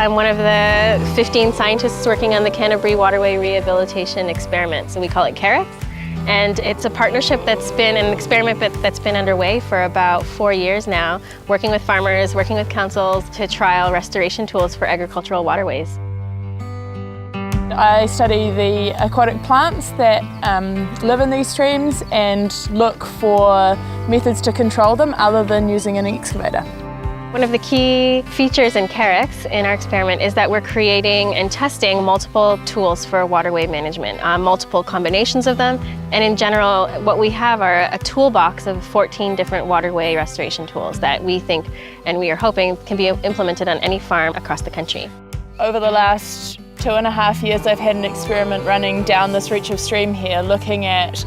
I'm one of the 15 scientists working on the Canterbury waterway rehabilitation experiment, so we call it CAREX. And it's a partnership that's been an experiment that's been underway for about 4 years now, working with farmers, working with councils to trial restoration tools for agricultural waterways. I study the aquatic plants that live in these streams and look for methods to control them other than using an excavator. One of the key features in CAREX in our experiment is that we're creating and testing multiple tools for waterway management, multiple combinations of them. And in general, what we have are a toolbox of 14 different waterway restoration tools that we think and we are hoping can be implemented on any farm across the country. Over the last 2.5 years, I've had an experiment running down this reach of stream here, looking at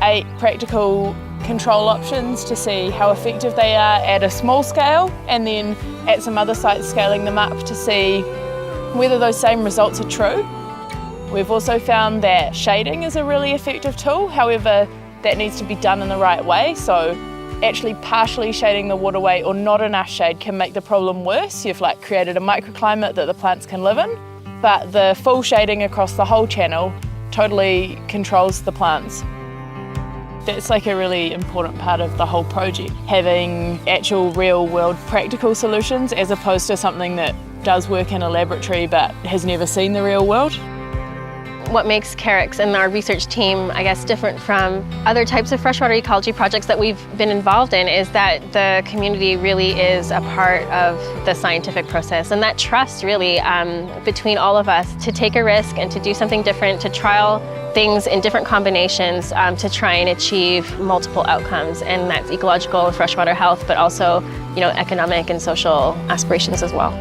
8 practical control options to see how effective they are at a small scale, and then at some other sites scaling them up to see whether those same results are true. We've also found that shading is a really effective tool, however that needs to be done in the right way, so actually partially shading the waterway or not enough shade can make the problem worse. You've created a microclimate that the plants can live in, but the full shading across the whole channel totally controls the plants. That's a really important part of the whole project, having actual real-world practical solutions as opposed to something that does work in a laboratory but has never seen the real world. What makes CAREX and our research team, I guess, different from other types of freshwater ecology projects that we've been involved in is that the community really is a part of the scientific process, and that trust really between all of us to take a risk and to do something different, to trial things in different combinations to try and achieve multiple outcomes, and that's ecological, freshwater health, but also economic and social aspirations as well.